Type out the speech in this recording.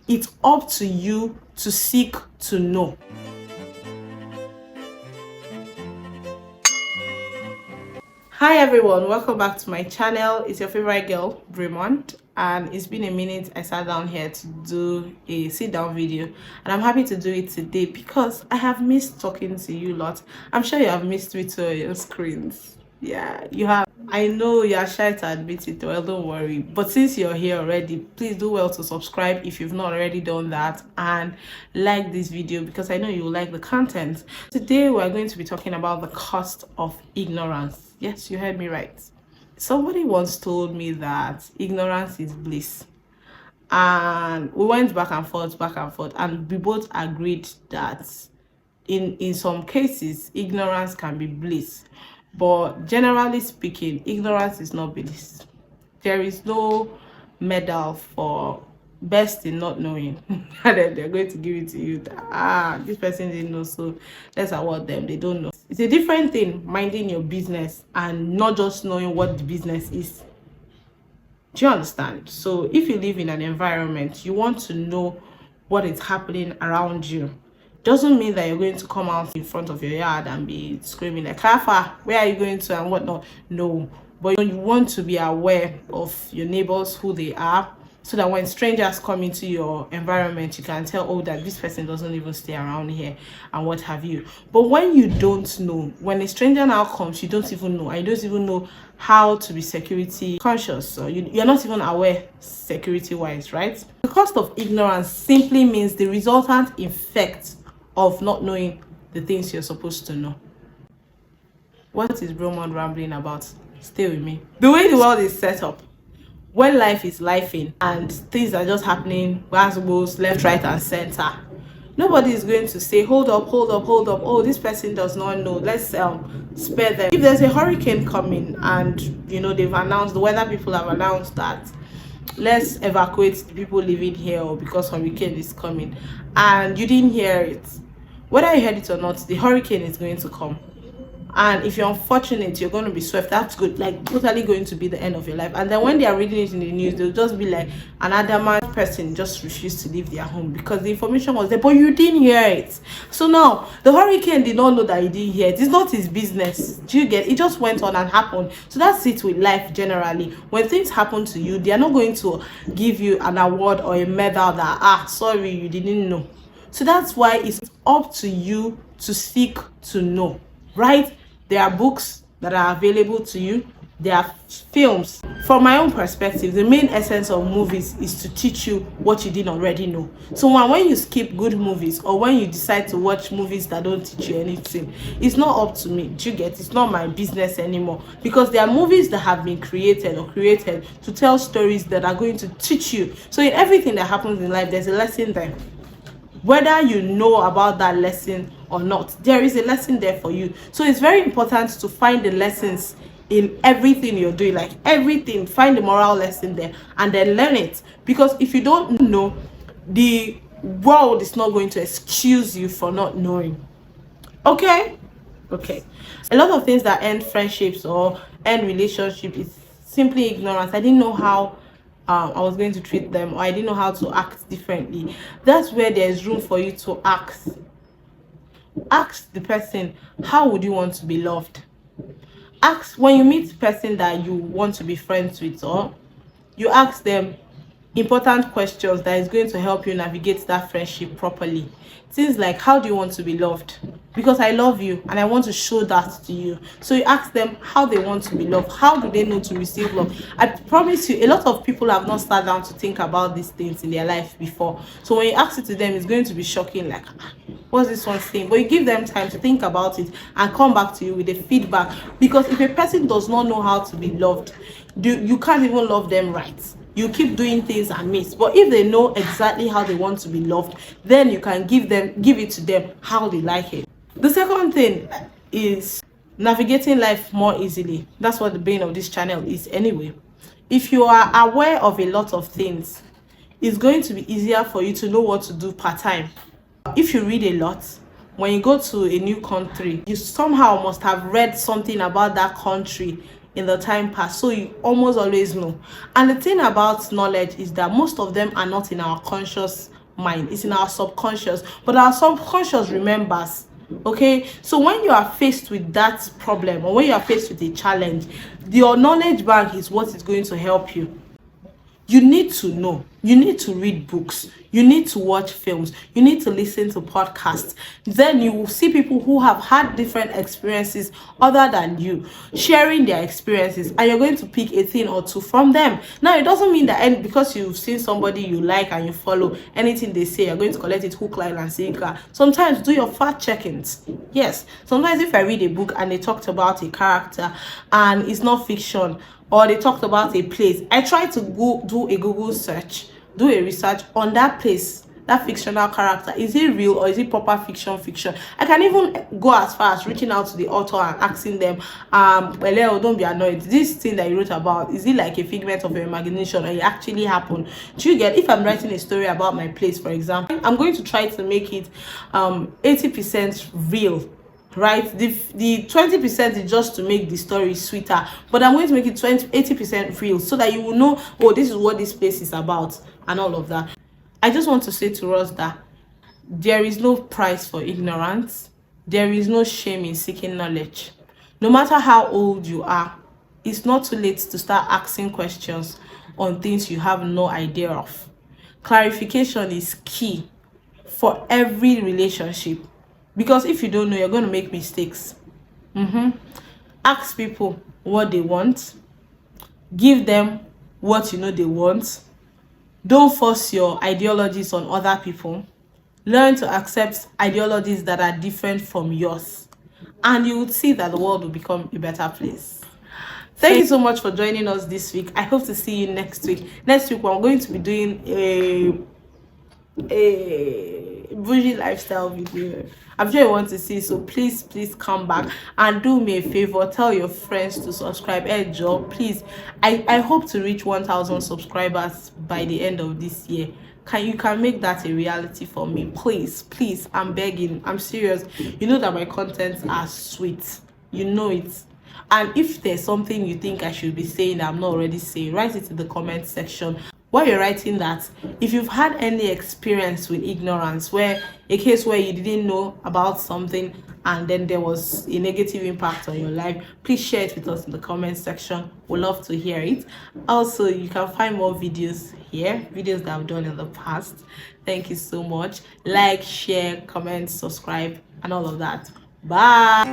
it's up to you to seek to know. Hi everyone, welcome back to my channel. It's your favorite girl, 𝗲𝗵, and it's been a minute I sat down here to do a sit down video, and I'm happy to do it today because I have missed talking to you lot. I'm sure you have missed me too on your screens. Yeah, you have. I know you are shy to admit it, well, don't worry, but since you're here already, please do well to subscribe if you've not already done that, and like this video because I know you will like the content. Today we're going to be talking about the cost of ignorance. Yes, you heard me right. Somebody once told me that ignorance is bliss, and we went back and forth, and we both agreed that in some cases ignorance can be bliss, but generally speaking, ignorance is not bliss. There is no medal for best in not knowing. And then they're going to give it to you that, this person didn't know, so let's award them. They don't know. It's a different thing minding your business and not just knowing what the business is. Do you understand? So if you live in an environment, you want to know what is happening around you. Doesn't mean that you're going to come out in front of your yard and be screaming like, "Kafa, where are you going to?" and whatnot. No, but you want to be aware of your neighbors, who they are, so that when strangers come into your environment, you can tell, oh, that this person doesn't even stay around here and what have you. But when you don't know, when a stranger now comes, you don't even know. I don't even know how to be security conscious, so you're not even aware security wise, right? The cost of ignorance simply means the resultant effect of not knowing the things you're supposed to know. What is 𝗲𝗵 rambling about? Stay with me. The way the world is set up, when life is lifing and things are just happening goes left, right, and center, nobody is going to say, hold up, oh, this person does not know, let's spare them. If there's a hurricane coming and they've announced, the weather people have announced that let's evacuate the people living here, or because hurricane is coming, and you didn't hear it, whether you heard it or not, the hurricane is going to come. And if you're unfortunate, you're going to be swept. That's good, like totally going to be the end of your life. And then when they are reading it in the news, they'll just be like, an adamant person just refused to leave their home because the information was there, but you didn't hear it. So now the hurricane did not know that he didn't hear it. It's not his business. Do you get it? Just went on and happened. So that's it with life generally. When things happen to you, they are not going to give you an award or a medal that, sorry, you didn't know. So that's why it's up to you to seek to know, right? There are books that are available to you. There are films. From my own perspective, the main essence of movies is to teach you what you didn't already know. So when you skip good movies, or when you decide to watch movies that don't teach you anything, it's not up to me. Do you get? It's not my business anymore, because there are movies that have been created to tell stories that are going to teach you. So in everything that happens in life, there's a lesson there. Whether you know about that lesson or not, there is a lesson there for you. So it's very important to find the lessons in everything you're doing, like everything. Find the moral lesson there and then learn it, because if you don't know, the world is not going to excuse you for not knowing. Okay, a lot of things that end friendships or end relationships is simply ignorance. I didn't know how I was going to treat them, or I didn't know how to act differently. That's where there's room for you to ask the person, how would you want to be loved? Ask, when you meet the person that you want to be friends with, or you ask them important questions that is going to help you navigate that friendship properly. Things like, how do you want to be loved? Because I love you and I want to show that to you. So you ask them how they want to be loved. How do they know to receive love? I promise you, a lot of people have not sat down to think about these things in their life before. So when you ask it to them, it's going to be shocking, like, what's this one saying? But you give them time to think about it and come back to you with the feedback. Because if a person does not know how to be loved, you can't even love them right. You keep doing things amiss. But if they know exactly how they want to be loved, then you can give it to them how they like it. The second thing is navigating life more easily. That's what the bane of this channel is anyway. If you are aware of a lot of things, it's going to be easier for you to know what to do part-time. If you read a lot, when you go to a new country, you somehow must have read something about that country in the time past, so you almost always know. And the thing about knowledge is that most of them are not in our conscious mind, it's in our subconscious, but our subconscious remembers. Okay, so when you are faced with that problem, or when you are faced with a challenge, your knowledge bank is what is going to help you. You need to know, you need to read books, you need to watch films, you need to listen to podcasts. Then you will see people who have had different experiences other than you sharing their experiences, and you're going to pick a thing or two from them. Now, it doesn't mean that because you've seen somebody you like and you follow, anything they say you're going to collect it hook, line and sinker. Sometimes do your fact checkings. Yes, sometimes if I read a book and they talked about a character and it's not fiction, or they talked about a place, I try to go do a Google search, do a research on that place, that fictional character. Is it real or is it proper fiction? I can even go as far as reaching out to the author and asking them, well, don't be annoyed, this thing that you wrote about, is it like a figment of your imagination or it actually happened? Do you get? If I'm writing a story about my place, for example, I'm going to try to make it 80% real. Right, the 20% is just to make the story sweeter, but I'm going to make it 80% real, so that you will know, oh, this is what this place is about and all of that. I just want to say to us that there is no price for ignorance, there is no shame in seeking knowledge. No matter how old you are, it's not too late to start asking questions on things you have no idea of. Clarification is key for every relationship, because if you don't know, you're going to make mistakes. Ask people what they want, give them what you know they want. Don't force your ideologies on other people. Learn to accept ideologies that are different from yours, and you will see that the world will become a better place. Thank you so much for joining us this week. I hope to see you next week. Next week we're going to be doing a bougie lifestyle video. I'm sure you want to see, so please come back and do me a favor, tell your friends to subscribe. Joe, please, I hope to reach 1,000 subscribers by the end of this year. You can make that a reality for me, please, I'm begging, I'm serious. You know that my contents are sweet, you know it. And if there's something you think I should be saying that I'm not already saying, write it in the comment section. While you're writing that, if you've had any experience with ignorance, where a case where you didn't know about something and then there was a negative impact on your life, please share it with us in the comment section. We'd love to hear it. Also, you can find more videos here, videos that I've done in the past. Thank you so much. Like, share, comment, subscribe and all of that. Bye.